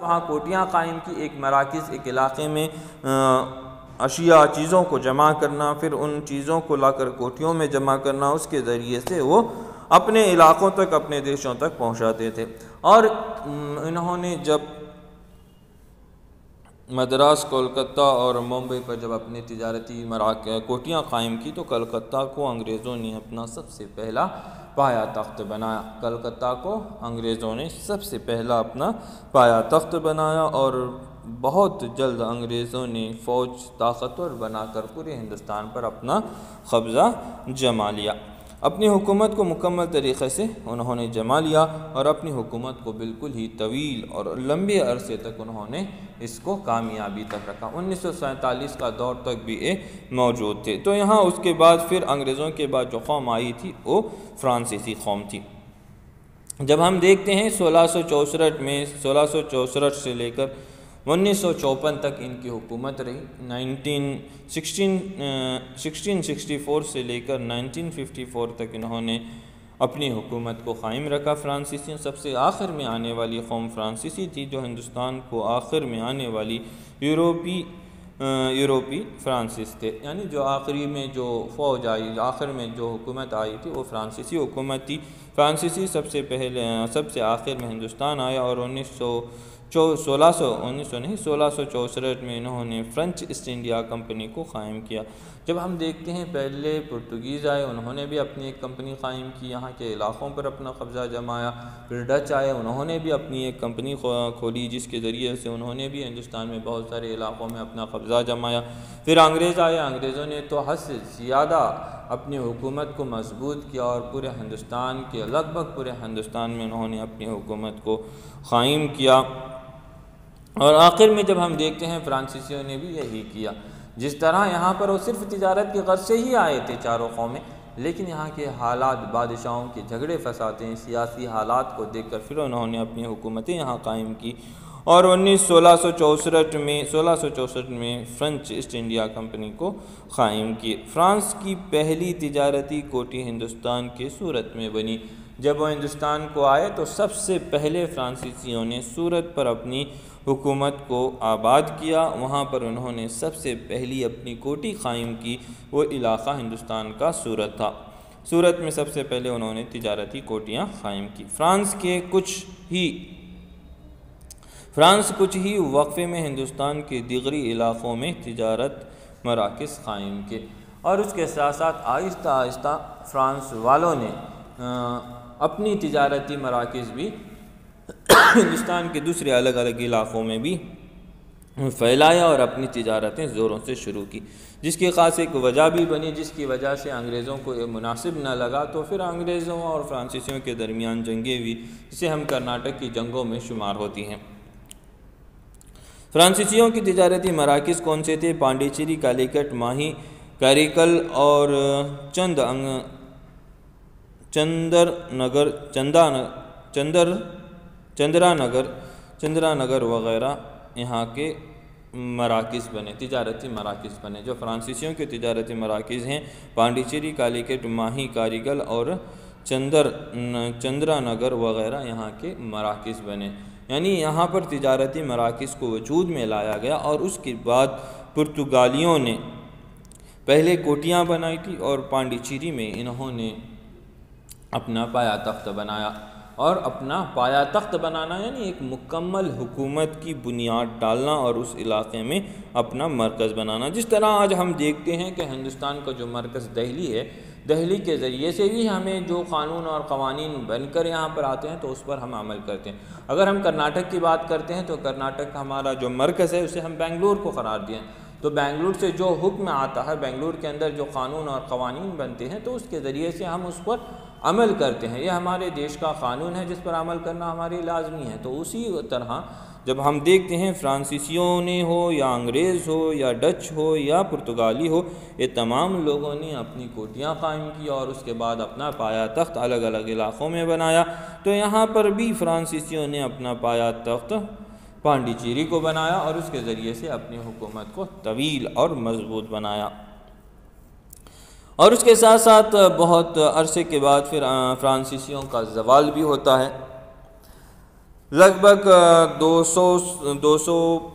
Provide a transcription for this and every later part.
वहाँ कोटियाँ कायम की, एक मराकज़, एक इलाक़े में अशिया चीज़ों को जमा करना, फिर उन चीज़ों को लाकर कोठियों में जमा करना, उसके ज़रिए से वो अपने इलाक़ों तक, अपने देशों तक पहुँचाते थे। और इन्होंने जब मद्रास, कोलकाता और मुंबई पर जब अपनी तिजारती कोठियाँ कायम की तो कलकत्ता को अंग्रेज़ों ने अपना सबसे पहला पाया तख्त बनाया। कलकत्ता को अंग्रेज़ों ने सबसे पहला अपना पाया तख्त बनाया और बहुत जल्द अंग्रेज़ों ने फ़ौज ताकतवर बनाकर पूरे हिंदुस्तान पर अपना कब्ज़ा जमा लिया। अपनी हुकूमत को मुकम्मल तरीक़े से उन्होंने जमा लिया और अपनी हुकूमत को बिल्कुल ही तवील और लंबे अरसे तक उन्होंने इसको कामयाबी तक रखा। 1947 का दौर तक भी ये मौजूद थे। तो यहाँ उसके बाद फिर अंग्रेज़ों के बाद जो कौम आई थी वो फ्रांसीसी कौम थी। जब हम देखते हैं 1664 में, 1664 से लेकर 1954 तक इनकी हुकूमत रही। 1664 से लेकर 1954 तक इन्होंने अपनी हुकूमत को क़ायम रखा। फ्रांसीसियों सबसे आखिर में आने वाली कौम फ्रांसीसी थी, जो हिंदुस्तान को आखिर में आने वाली यूरोपी फ्रांसिस थे, यानी जो आखिरी में जो फ़ौज आई, आखिर में जो हुकूमत आई थी वो फ्रांसीसी हुकूमत थी। फ्रांसीसी सबसे आखिर में हिंदुस्तान आया और 1664 में इन्होंने फ्रेंच ईस्ट इंडिया कंपनी को क़ायम किया। जब हम देखते हैं पहले पुर्तगीज़ आए, उन्होंने भी अपनी एक कंपनी क़ायम की, यहाँ के इलाक़ों पर अपना कब्ज़ा जमाया। फिर डच आए, उन्होंने भी अपनी एक कंपनी खोली जिसके ज़रिए से उन्होंने भी हिंदुस्तान में बहुत सारे इलाक़ों में अपना कब्ज़ा जमाया। फिर अंग्रेज़ आए, अंग्रेज़ों ने तो हद से ज़्यादा अपनी हुकूमत को मजबूत किया और पूरे हिंदुस्तान के लगभग पूरे हिंदुस्तान में उन्होंने अपनी हुकूमत को क़ायम किया। और आखिर में जब हम देखते हैं फ्रांसीसियों ने भी यही किया। जिस तरह यहाँ पर वो सिर्फ तिजारत की गर्ज से ही आए थे चारों कौमें, लेकिन यहाँ के हालात, बादशाहों के झगड़े फसादें, सियासी हालात को देखकर फिर उन्होंने अपनी हुकूमतें यहाँ कायम की और 1664 में फ्रेंच ईस्ट इंडिया कंपनी को क़ायम की। फ्रांस की पहली तिजारती कोठी हिंदुस्तान के सूरत में बनी। जब वो हिंदुस्तान को आए तो सबसे पहले फ्रांसीसियों ने सूरत पर अपनी हुकूमत को आबाद किया। वहाँ पर उन्होंने सबसे पहली अपनी कोठी क़ायम की। वो इलाक़ा हिंदुस्तान का सूरत था। सूरत में सबसे पहले उन्होंने तिजारती कोठियाँ क़ायम की। फ्रांस कुछ ही वक्फ़े में हिंदुस्तान के दिगरी इलाक़ों में तिजारत मराकिज़ क़ायम किए और उसके साथ साथ आहिस्ता आहिस्ता फ्रांस वालों ने अपनी तिजारती मराकिज़ भी हिंदुस्तान के दूसरे अलग अलग इलाक़ों में भी फैलाया और अपनी तिजारतें ज़ोरों से शुरू की, जिसकी ख़ास एक वजह भी बनी, जिसकी वजह से अंग्रेज़ों को ये मुनासिब न लगा। तो फिर अंग्रेज़ों और फ्रांसीसियों के दरमियान जंगें हुई, जिसे हम कर्नाटक की जंगों में शुमार होती हैं। फ्रांसीसियों की तिजारती मराकिज़ कौन से थे? पांडिचेरी, कालीकट, माही, कारिकल और चंद्रानगर वग़ैरह यहाँ के मराकिज़ बने, तिजारती मराकिज़ बने। जो फ्रांसीसियों के तिजारती मराकिज़ हैं पांडिचेरी, कालीकट, माही, कारिकल और चंद्रानगर वग़ैरह यहाँ के मराकिज़ बने। यानी यहाँ पर तिजारती मराकिज़ को वजूद में लाया गया और उसके बाद पुर्तगालियों ने पहले कोठियाँ बनाई थी और पांडिचेरी में इन्होंने अपना पाया तख्त बनाया। और अपना पाया तख्त बनाना यानी एक मुकम्मल हुकूमत की बुनियाद डालना और उस इलाक़े में अपना मरकज़ बनाना। जिस तरह आज हम देखते हैं कि हिंदुस्तान का जो मरकज़ दिल्ली है, दिल्ली के ज़रिए से भी हमें जो क़ानून और क़वानीन बनकर यहाँ पर आते हैं तो उस पर हम अमल करते हैं। अगर हम कर्नाटक की बात करते हैं तो कर्नाटक का हमारा जो मरकज़ है उसे हम बेंगलुरु को क़रार दिए, तो बेंगलुरु से जो हुक्म आता है, बेंगलुरु के अंदर जो क़ानून और क़वानीन बनते हैं तो उसके ज़रिए से हम उस पर अमल करते हैं। यह हमारे देश का क़ानून है जिस पर अमल करना हमारे लाजमी है। तो उसी तरह जब हम देखते हैं फ्रांसीसियों ने हो या अंग्रेज़ हो या डच हो या पुर्तगाली हो, ये तमाम लोगों ने अपनी कोठियाँ कायम की और उसके बाद अपना पाया तख्त अलग अलग इलाक़ों में बनाया। तो यहाँ पर भी फ्रांसीसियों ने अपना पाया तख्त पांडिचेरी को बनाया और उसके ज़रिए से अपनी हुकूमत को तवील और मजबूत बनाया। और उसके साथ साथ बहुत अरसे के बाद फिर फ्रांसीसियों का ज़वाल भी होता है। लगभग 200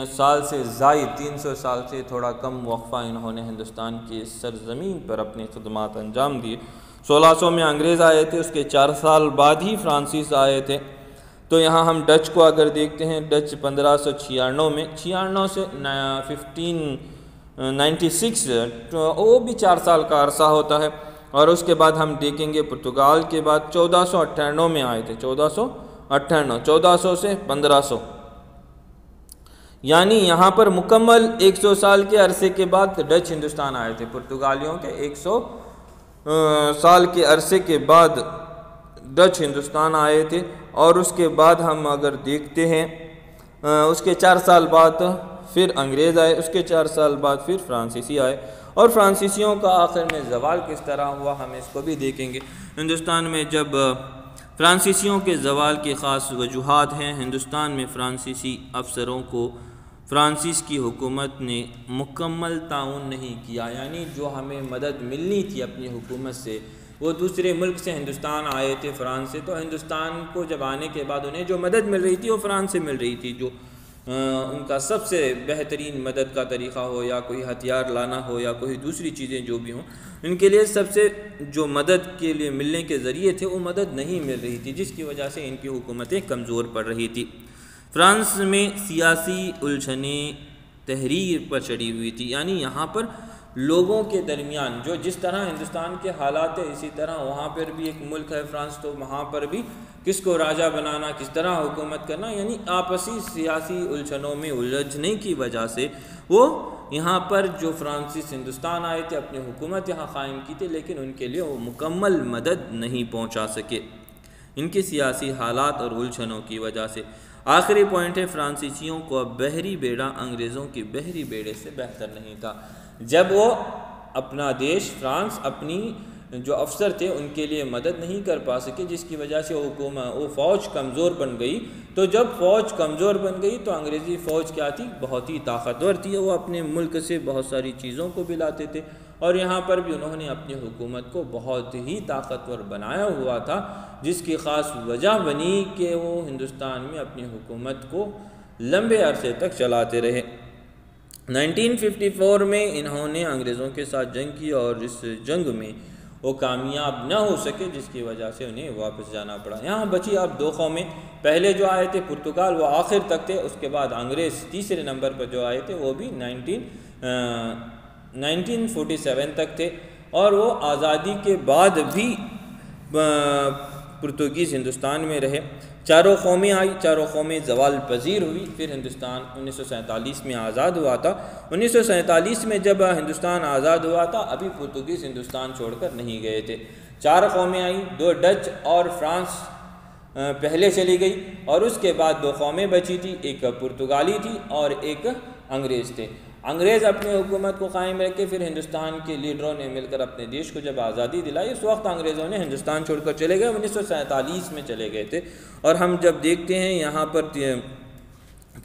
साल से ज़ायद 300 साल से थोड़ा कम वक्फ़ा इन्होंने हिंदुस्तान की सरज़मीन पर अपनी खदमात अंजाम दिए। 1600 में अंग्रेज़ आए थे, उसके 4 साल बाद ही फ्रांसीस आए थे। तो यहाँ हम डच को अगर देखते हैं, डच 1596 में 96 से 1596 तो वो भी 4 साल का अरसा होता है। और उसके बाद हम देखेंगे पुर्तगाल के बाद 1498 में आए थे, 1498 से 1500, यानी यहाँ पर मुकम्मल 100 साल के अरसे के बाद डच हिंदुस्तान आए थे। पुर्तगालियों के 100 साल के अरसे के बाद डच हिंदुस्तान आए थे। और उसके बाद हम अगर देखते हैं, उसके 4 साल बाद फिर अंग्रेज़ आए, उसके 4 साल बाद फिर फ्रांसीसी आए। और फ्रांसीसियों का आखिर में ज़वाल किस तरह हुआ हम इसको भी देखेंगे। हिंदुस्तान में जब फ्रांसीसियों के ज़वाल की ख़ास वजूहात हैं। हिंदुस्तान में फ्रांसीसी अफसरों को फ्रांसीस की हुकूमत ने मुकम्मल ताउन नहीं किया, यानी जो हमें मदद मिलनी थी अपनी हुकूमत से, वो दूसरे मुल्क से हिंदुस्तान आए थे, फ्रांस से, तो हिंदुस्तान को जब आने के बाद उन्हें जो मदद मिल रही थी वो फ्रांस से मिल रही थी। जो उनका सबसे बेहतरीन मदद का तरीक़ा हो, या कोई हथियार लाना हो, या कोई दूसरी चीज़ें जो भी हों, इनके लिए सबसे जो मदद के लिए मिलने के ज़रिए थे वो मदद नहीं मिल रही थी, जिसकी वजह से इनकी हुकूमतें कमज़ोर पड़ रही थी। फ्रांस में सियासी उलझनें तहरीर पर चढ़ी हुई थी, यानी यहाँ पर लोगों के दरमियान जो जिस तरह हिंदुस्तान के हालात है इसी तरह वहाँ पर भी एक मुल्क है फ्रांस, तो वहाँ पर भी किसको राजा बनाना, किस तरह हुकूमत करना, यानी आपसी सियासी उलझनों में उलझने की वजह से वो यहाँ पर जो फ्रांसीस हिंदुस्तान आए थे अपनी हुकूमत यहाँ क़ायम की थी, लेकिन उनके लिए वो मुकम्मल मदद नहीं पहुँचा सके इनके सियासी हालात और उलझनों की वजह से। आखिरी पॉइंट है, फ्रांसीसियों को बहरी बेड़ा अंग्रेज़ों के बहरी बेड़े से बेहतर नहीं था। जब वो अपना देश फ्रांस अपनी जो अफसर थे उनके लिए मदद नहीं कर पा सके, जिसकी वजह से वो फ़ौज कमज़ोर बन गई। तो जब फ़ौज कमज़ोर बन गई तो अंग्रेज़ी फ़ौज क्या थी, बहुत ही ताकतवर थी, वो अपने मुल्क से बहुत सारी चीज़ों को भी लाते थे। और यहाँ पर भी उन्होंने अपनी हुकूमत को बहुत ही ताकतवर बनाया हुआ था, जिसकी ख़ास वजह बनी कि वो हिंदुस्तान में अपनी हुकूमत को लंबे अरसे तक चलाते रहे। 1954 में इन्होंने अंग्रेज़ों के साथ जंग की और इस जंग में वो कामयाब न हो सके, जिसकी वजह से उन्हें वापस जाना पड़ा। यहाँ बची अब 2 कौमें, पहले जो आए थे पुर्तगाल वो आखिर तक थे, उसके बाद अंग्रेज़ तीसरे नंबर पर जो आए थे वो भी 1947 तक थे। और वो आज़ादी के बाद भी पुर्तगीज़ हिंदुस्तान में रहे। चारों कौमें आई, चारों कौमें ज़वाल पजीर हुई। फिर हिंदुस्तान 1947 में आज़ाद हुआ था। 1947 में जब हिंदुस्तान आज़ाद हुआ था अभी पुर्तगीज़ हिंदुस्तान छोड़कर नहीं गए थे। 4 कौमें आई, 2 डच और फ्रांस पहले चली गई, और उसके बाद 2 कौमें बची थी, एक पुर्तगाली थी और एक अंग्रेज़ थे। अंग्रेज़ अपनी हुकूमत को कायम रखे, फिर हिंदुस्तान के लीडरों ने मिलकर अपने देश को जब आज़ादी दिलाई, उस वक्त अंग्रेज़ों ने हिंदुस्तान छोड़कर चले गए, 1947 में चले गए थे। और हम जब देखते हैं यहाँ पर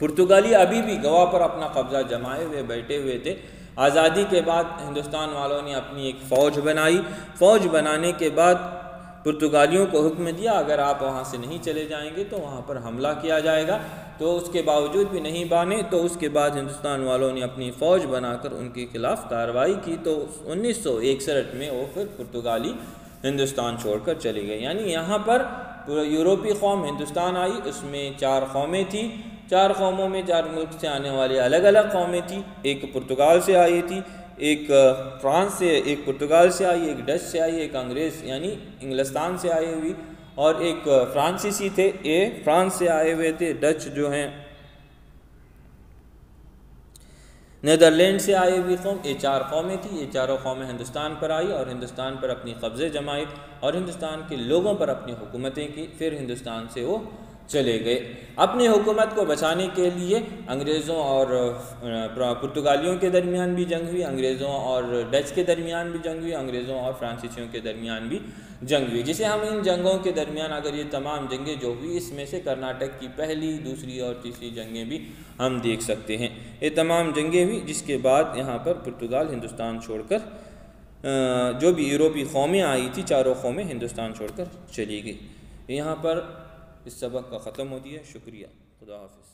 पुर्तगाली अभी भी गोवा पर अपना कब्ज़ा जमाए हुए बैठे हुए थे। आज़ादी के बाद हिंदुस्तान वालों ने अपनी एक फ़ौज बनाई। फ़ौज बनाने के बाद पुर्तगालियों को हुक्म दिया अगर आप वहाँ से नहीं चले जाएंगे तो वहाँ पर हमला किया जाएगा। तो उसके बावजूद भी नहीं माने, तो उसके बाद हिंदुस्तान वालों ने अपनी फ़ौज बनाकर उनके खिलाफ़ कार्रवाई की। तो 1961 में वो फिर पुर्तगाली हिंदुस्तान छोड़कर चली गई। यानी यहाँ पर यूरोपीय कौम हिंदुस्तान आई, उसमें 4 कौमें थी। 4 कौमों में 4 मुल्क से आने वाली अलग अलग कौमें थी। एक पुर्तगाल से आई थी, एक फ्रांस से, एक पुर्तगाल से आई, एक डच से आई, एक अंग्रेज़ यानी इंग्लिस्तान से आई हुई, और एक फ्रांसीसी थे, ये फ्रांस से आए हुए थे। डच जो हैं नीदरलैंड से आई हुई कौम। ये 4 कौमें थी। ये चारों कौमें हिंदुस्तान पर आई और हिंदुस्तान पर अपनी कब्ज़े जमाए और हिंदुस्तान के लोगों पर अपनी हुकूमतें की। फिर हिंदुस्तान से वो चले गए। अपनी हुकूमत को बचाने के लिए अंग्रेज़ों और पुर्तगालियों के दरमियान भी जंग हुई, अंग्रेज़ों और डच के दरमियान भी जंग हुई, अंग्रेज़ों और फ्रांसीसियों के दरमियान भी जंग हुई। जिसे हम इन जंगों के दरमियान अगर ये तमाम जंगें जो हुई, इसमें से कर्नाटक की पहली, दूसरी और तीसरी जंगें भी हम देख सकते हैं। ये तमाम जंगें हुई, जिसके बाद यहाँ पर पुर्तगाल हिंदुस्तान छोड़कर जो भी यूरोपीय कौमें आई थी, चारों कौमें हिंदुस्तान छोड़कर चली गई। यहाँ पर इस सबक का ख़त्म होती है। शुक्रिया, खुदा हाफ़िज़।